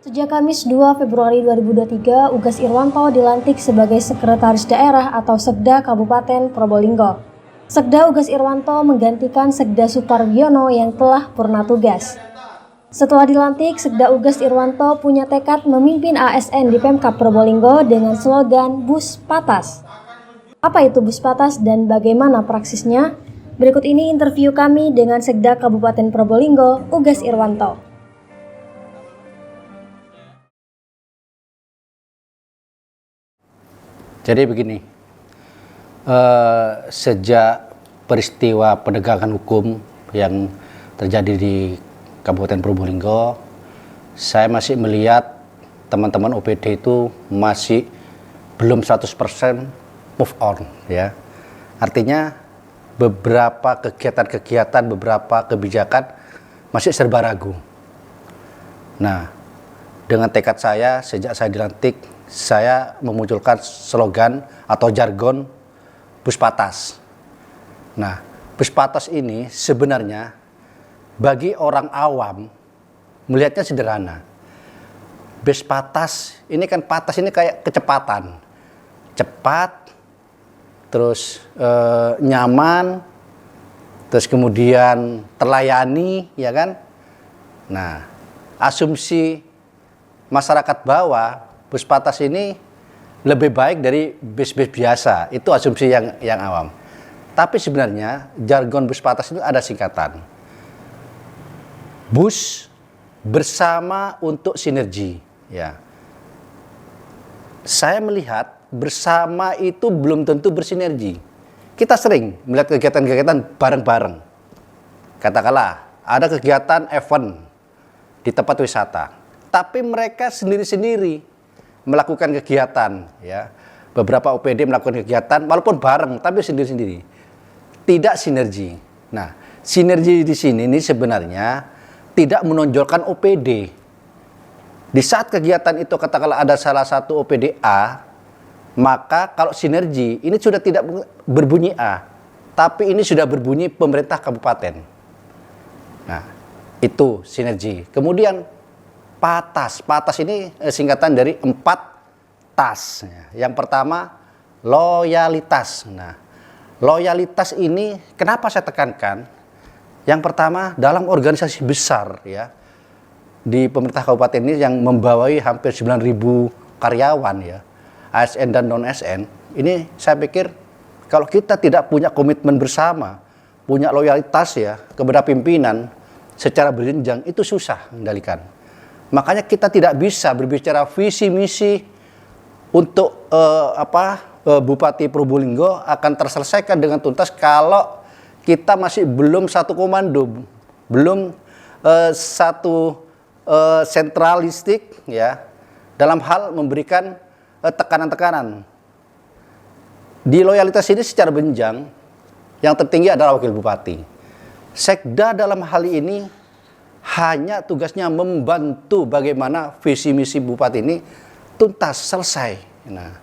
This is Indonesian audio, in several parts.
Sejak Kamis 2 Februari 2023, Ugas Irwanto dilantik sebagai Sekretaris Daerah atau Sekda Kabupaten Probolinggo. Sekda Ugas Irwanto menggantikan Sekda Suparwiono yang telah purna tugas. Setelah dilantik, Sekda Ugas Irwanto punya tekad memimpin ASN di Pemkab Probolinggo dengan slogan Bus Patas. Apa itu Bus Patas dan bagaimana praksisnya? Berikut ini interview kami dengan Sekda Kabupaten Probolinggo, Ugas Irwanto. Jadi begini, sejak peristiwa penegakan hukum yang terjadi di Kabupaten Probolinggo, saya masih melihat teman-teman OPD itu masih belum 100% move on, ya. Artinya beberapa kegiatan-kegiatan, beberapa kebijakan masih serba ragu. Nah, dengan tekad saya sejak saya dilantik, saya memunculkan slogan atau jargon Bus Patas. Nah, Bus Patas ini sebenarnya bagi orang awam melihatnya sederhana. Bus Patas ini kan patas ini kayak kecepatan. Cepat, terus nyaman, terus kemudian terlayani, ya kan? Nah, asumsi masyarakat bawah Bus Patas ini lebih baik dari bis-bis biasa. Itu asumsi yang awam. Tapi sebenarnya jargon Bus Patas itu ada singkatan. Bus bersama untuk sinergi, ya. Saya melihat bersama itu belum tentu bersinergi. Kita sering melihat kegiatan-kegiatan bareng-bareng. Katakanlah ada kegiatan event di tempat wisata, tapi mereka sendiri-sendiri melakukan kegiatan, ya. Beberapa OPD melakukan kegiatan walaupun bareng tapi sendiri-sendiri. Tidak sinergi. Nah, sinergi di sini ini sebenarnya tidak menonjolkan OPD. Di saat kegiatan itu katakanlah ada salah satu OPD A, maka kalau sinergi ini sudah tidak berbunyi A, tapi ini sudah berbunyi pemerintah kabupaten. Nah, itu sinergi. Kemudian Patas. Patas ini singkatan dari 4 tas. Yang pertama, loyalitas. Nah, loyalitas ini kenapa saya tekankan? Yang pertama, dalam organisasi besar, ya, di pemerintah kabupaten ini yang membawai hampir 9.000 karyawan, ya, ASN dan non-ASN, ini saya pikir kalau kita tidak punya komitmen bersama, punya loyalitas, ya, kepada pimpinan secara berjenjang, itu susah mengendalikan. Makanya kita tidak bisa berbicara visi misi untuk Bupati Probolinggo akan terselesaikan dengan tuntas kalau kita masih belum satu komando, belum satu sentralistik, ya, dalam hal memberikan tekanan-tekanan. Di loyalitas ini secara benjang yang tertinggi adalah wakil bupati. Sekda dalam hal ini hanya tugasnya membantu bagaimana visi misi bupati ini tuntas, selesai. Nah,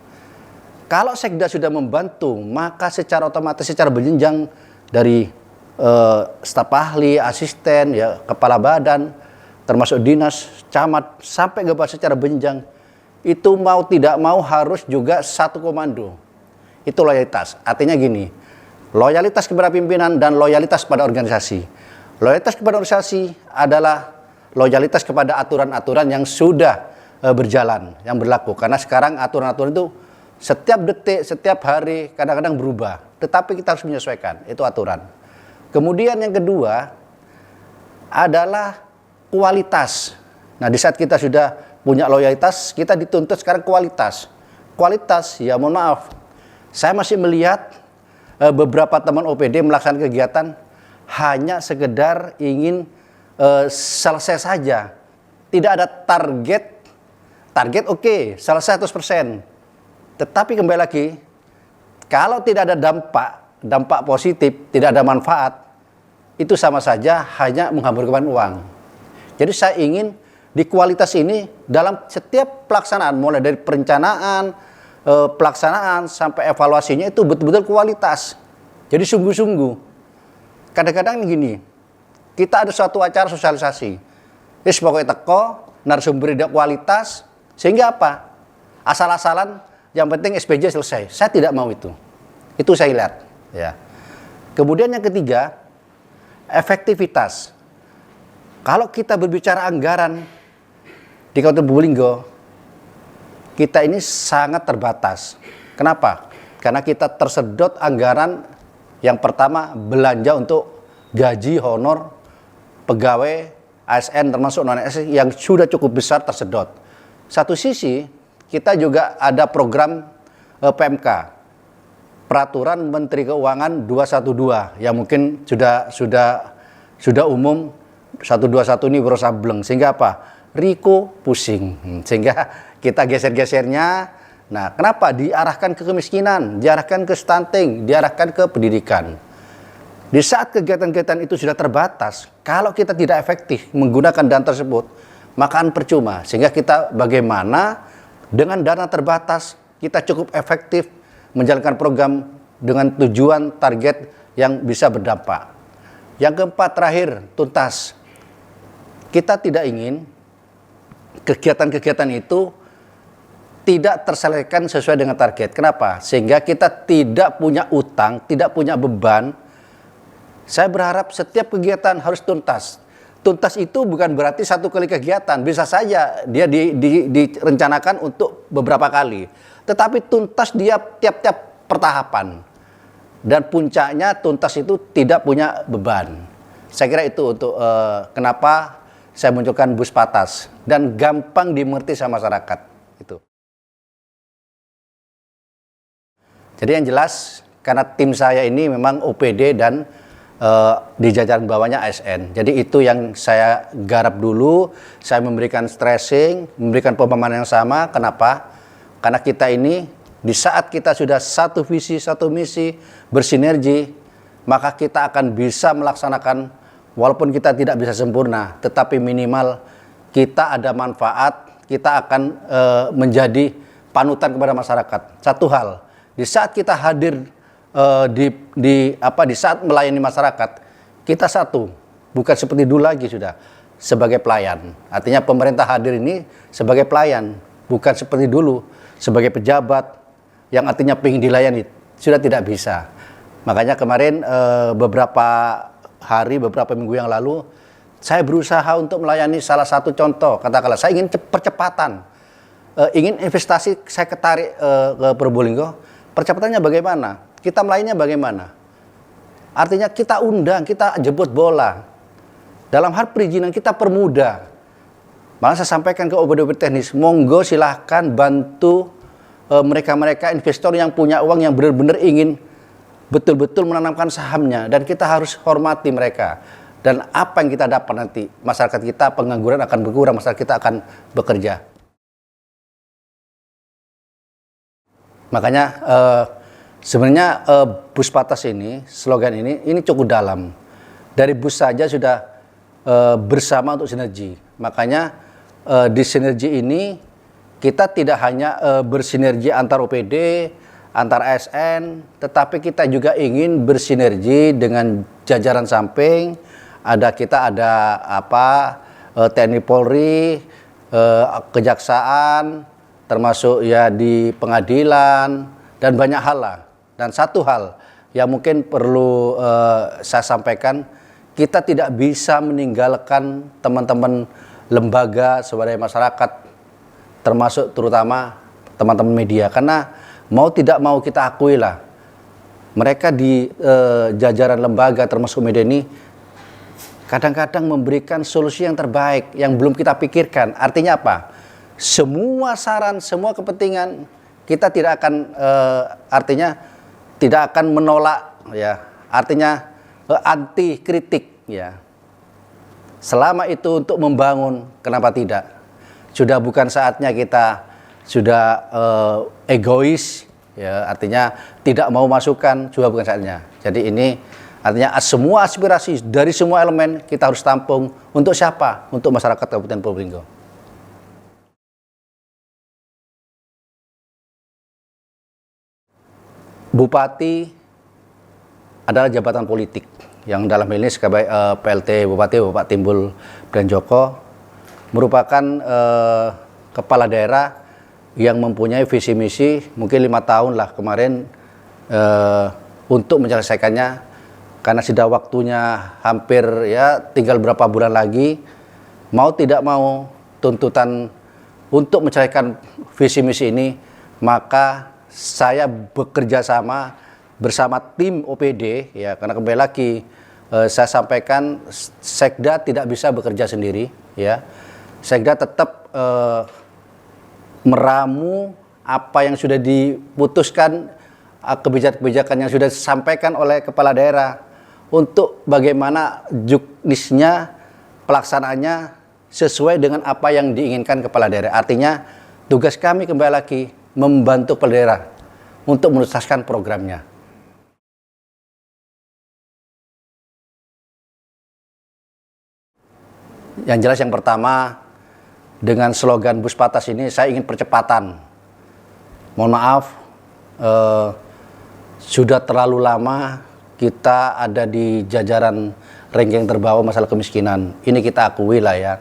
kalau Sekda sudah membantu, maka secara otomatis, secara berjenjang dari staf ahli, asisten, ya, kepala badan, termasuk dinas, camat, sampai ke bawah secara berjenjang, itu mau tidak mau harus juga satu komando. Itu loyalitas. Artinya gini, loyalitas kepada pimpinan dan loyalitas pada organisasi. Loyalitas kepada organisasi adalah loyalitas kepada aturan-aturan yang sudah berjalan, yang berlaku. Karena sekarang aturan-aturan itu setiap detik, setiap hari, kadang-kadang berubah. Tetapi kita harus menyesuaikan, itu aturan. Kemudian yang kedua adalah kualitas. Nah, di saat kita sudah punya loyalitas, kita dituntut sekarang kualitas. Kualitas, ya mohon maaf, saya masih melihat beberapa teman OPD melaksanakan kegiatan hanya sekedar ingin selesai saja. Tidak ada target. Target oke, selesai 100%. Tetapi kembali lagi, kalau tidak ada dampak positif, tidak ada manfaat, itu sama saja hanya menghamburkan uang. Jadi saya ingin di kualitas ini dalam setiap pelaksanaan, mulai dari perencanaan, pelaksanaan sampai evaluasinya itu betul-betul kualitas. Jadi sungguh-sungguh. Kadang-kadang gini, kita ada suatu acara sosialisasi. Pokoknya teko, narasumber tidak kualitas, sehingga apa? Asal-asalan, yang penting SPJ selesai. Saya tidak mau itu. Itu saya lihat. Ya. Kemudian yang ketiga, efektivitas. Kalau kita berbicara anggaran di Kabupaten Probolinggo, kita ini sangat terbatas. Kenapa? Karena kita tersedot anggaran yang pertama belanja untuk gaji honor pegawai ASN termasuk non-ASN yang sudah cukup besar tersedot. Satu sisi kita juga ada program PMK, Peraturan Menteri Keuangan 212 yang mungkin sudah umum. 121 ini berusaha bleng, sehingga apa? Riko pusing, sehingga kita geser-gesernya. Nah, kenapa? Diarahkan ke kemiskinan, diarahkan ke stunting, diarahkan ke pendidikan. Di saat kegiatan-kegiatan itu sudah terbatas, kalau kita tidak efektif menggunakan dana tersebut, maka percuma. Sehingga kita bagaimana dengan dana terbatas, kita cukup efektif menjalankan program dengan tujuan target yang bisa berdampak. Yang keempat, terakhir, tuntas. Kita tidak ingin kegiatan-kegiatan itu tidak terselesaikan sesuai dengan target. Kenapa? Sehingga kita tidak punya utang, tidak punya beban. Saya berharap setiap kegiatan harus tuntas. Tuntas itu bukan berarti satu kali kegiatan. Bisa saja dia direncanakan untuk beberapa kali. Tetapi tuntas dia tiap-tiap pertahapan. Dan puncaknya tuntas itu tidak punya beban. Saya kira itu untuk kenapa saya munculkan bus patas. Dan gampang dimengerti sama masyarakat. Itu. Jadi yang jelas, karena tim saya ini memang OPD dan di jajaran bawahnya ASN. Jadi itu yang saya garap dulu, saya memberikan stressing, memberikan pemahaman yang sama. Kenapa? Karena kita ini, di saat kita sudah satu visi, satu misi, bersinergi, maka kita akan bisa melaksanakan, walaupun kita tidak bisa sempurna, tetapi minimal kita ada manfaat, kita akan menjadi panutan kepada masyarakat. Satu hal, di saat kita hadir di saat melayani masyarakat, kita satu, bukan seperti dulu lagi sudah sebagai pelayan. Artinya pemerintah hadir ini sebagai pelayan, bukan seperti dulu sebagai pejabat yang artinya pengen dilayani, sudah tidak bisa. Makanya kemarin beberapa hari, beberapa minggu yang lalu, saya berusaha untuk melayani salah satu contoh, katakanlah saya ingin percepatan, ingin investasi saya ketarik ke Probolinggo. Percepatannya bagaimana? Kita melayaninya bagaimana? Artinya kita undang, kita jemput bola. Dalam hal perizinan kita permudah. Malah saya sampaikan ke OPD teknis, monggo silahkan bantu mereka-mereka investor yang punya uang yang benar-benar ingin betul-betul menanamkan sahamnya. Dan kita harus hormati mereka. Dan apa yang kita dapat nanti, masyarakat kita pengangguran akan berkurang, masyarakat kita akan bekerja. Makanya sebenarnya bus patas ini, slogan ini cukup dalam. Dari bus saja sudah bersama untuk sinergi. Makanya di sinergi ini kita tidak hanya bersinergi antar OPD, antar ASN, tetapi kita juga ingin bersinergi dengan jajaran samping. Kita ada TNI Polri, Kejaksaan, termasuk ya di pengadilan dan banyak hal lah. Dan satu hal yang mungkin perlu saya sampaikan, kita tidak bisa meninggalkan teman-teman lembaga swadaya masyarakat, termasuk terutama teman-teman media, karena mau tidak mau kita akui lah, mereka di jajaran lembaga termasuk media ini kadang-kadang memberikan solusi yang terbaik yang belum kita pikirkan. Artinya apa? Semua saran, semua kepentingan kita tidak akan artinya tidak akan menolak, ya. Artinya anti kritik, ya. Selama itu untuk membangun, kenapa tidak? Sudah bukan saatnya kita sudah egois, ya. Artinya tidak mau masukan, juga bukan saatnya. Jadi ini artinya semua aspirasi dari semua elemen kita harus tampung. Untuk siapa? Untuk masyarakat Kabupaten Probolinggo. Bupati adalah jabatan politik yang dalam hal ini sebagai PLT Bupati, Bapak Timbul Brenjoko. merupakan kepala daerah yang mempunyai visi misi mungkin 5 tahun lah kemarin untuk menyelesaikannya, karena sudah waktunya hampir ya tinggal berapa bulan lagi. Mau tidak mau tuntutan untuk menyelesaikan visi misi ini, maka saya bekerja sama bersama tim OPD ya, karena kembali lagi saya sampaikan Sekda tidak bisa bekerja sendiri ya. Sekda tetap meramu apa yang sudah diputuskan, kebijakan-kebijakan yang sudah disampaikan oleh kepala daerah untuk bagaimana juknisnya, pelaksanaannya sesuai dengan apa yang diinginkan kepala daerah. Artinya tugas kami kembali lagi membantu kepala daerah untuk menuntaskan programnya. Yang jelas yang pertama, dengan slogan Bus Patas ini saya ingin percepatan. Mohon maaf, sudah terlalu lama kita ada di jajaran ranking terbawah masalah kemiskinan. Ini kita akui lah ya.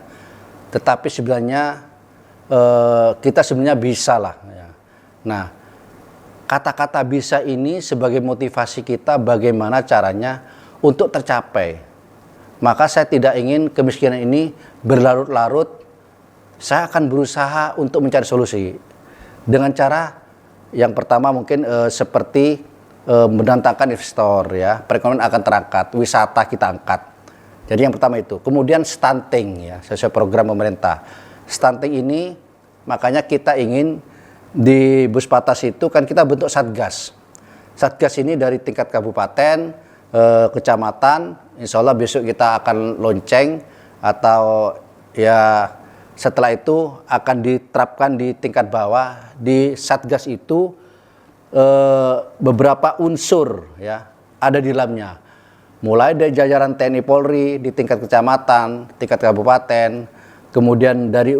Tetapi sebenarnya kita sebenarnya bisa lah. Ya. Nah, kata-kata bisa ini sebagai motivasi kita bagaimana caranya untuk tercapai. Maka saya tidak ingin kemiskinan ini berlarut-larut. Saya akan berusaha untuk mencari solusi dengan cara yang pertama mungkin seperti mendatangkan investor ya, perekonomian akan terangkat, wisata kita angkat. Jadi yang pertama itu. Kemudian stunting ya, sesuai program pemerintah. Stunting ini makanya kita ingin di Bus Patas itu kan kita bentuk satgas. Satgas ini dari tingkat kabupaten, kecamatan, insya Allah besok kita akan lonceng atau ya setelah itu akan diterapkan di tingkat bawah. Di satgas itu beberapa unsur ya ada di dalamnya. Mulai dari jajaran TNI Polri di tingkat kecamatan, tingkat kabupaten, kemudian dari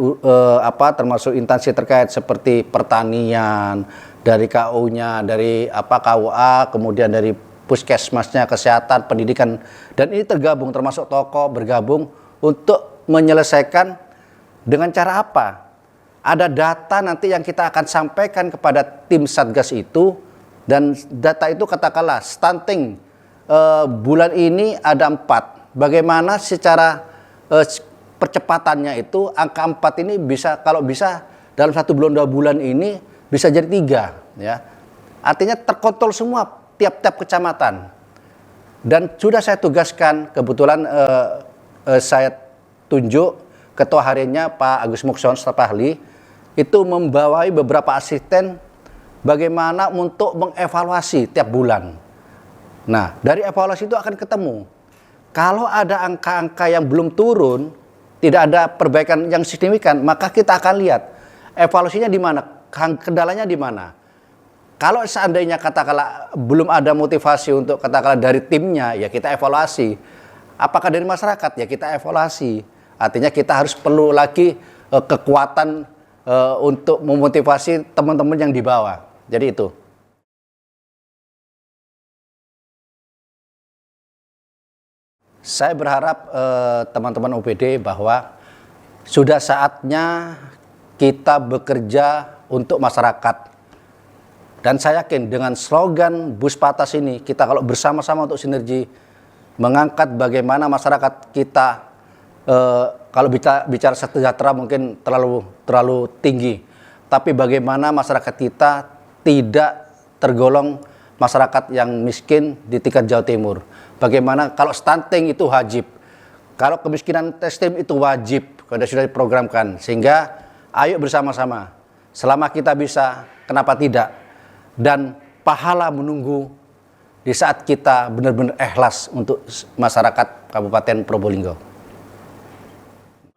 termasuk instansi terkait seperti pertanian, dari KU-nya, dari KUA, kemudian dari puskesmasnya, kesehatan, pendidikan, dan ini tergabung termasuk tokoh bergabung untuk menyelesaikan dengan cara apa? Ada data nanti yang kita akan sampaikan kepada tim Satgas itu, dan data itu katakanlah stunting bulan ini ada 4. Bagaimana secara percepatannya itu angka 4 ini bisa, kalau bisa dalam 1 bulan 2 bulan ini bisa jadi 3 ya. Artinya terkontrol semua tiap-tiap kecamatan. Dan sudah saya tugaskan, kebetulan saya tunjuk ketua hariannya Pak Agus Mukson staf ahli itu membawai beberapa asisten bagaimana untuk mengevaluasi tiap bulan. Nah, dari evaluasi itu akan ketemu. Kalau ada angka-angka yang belum turun, tidak ada perbaikan yang signifikan, maka kita akan lihat evaluasinya di mana, kendalanya di mana. Kalau seandainya katakanlah belum ada motivasi untuk katakanlah dari timnya, ya kita evaluasi. Apakah dari masyarakat? Ya kita evaluasi. Artinya kita harus perlu lagi kekuatan untuk memotivasi teman-teman yang di bawah. Jadi itu. Saya berharap teman-teman OPD bahwa sudah saatnya kita bekerja untuk masyarakat. Dan saya yakin dengan slogan Bus Patas ini, kita kalau bersama-sama untuk sinergi, mengangkat bagaimana masyarakat kita, kalau bicara sejahtera mungkin terlalu tinggi. Tapi bagaimana masyarakat kita tidak tergolong masyarakat yang miskin di tingkat Jawa Timur. Bagaimana kalau stunting itu wajib, kalau kemiskinan ekstrim itu wajib, kalau sudah diprogramkan. Sehingga ayo bersama-sama, selama kita bisa, kenapa tidak? Dan pahala menunggu di saat kita benar-benar ikhlas untuk masyarakat Kabupaten Probolinggo.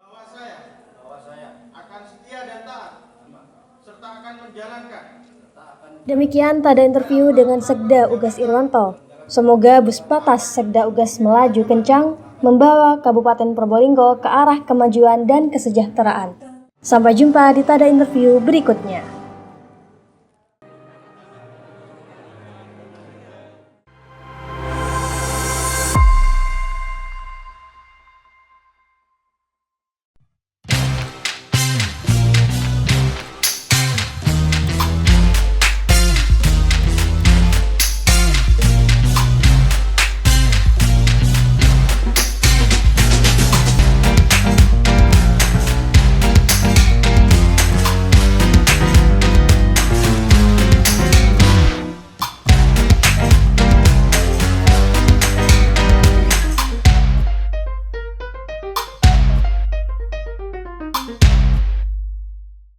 Bahwa saya akan setia dan taat serta akan menjalankan. Demikian tada interview dengan Sekda Ugas Irwanto. Semoga Bus Patas Sekda Ugas melaju kencang, membawa Kabupaten Probolinggo ke arah kemajuan dan kesejahteraan. Sampai jumpa di tada interview berikutnya.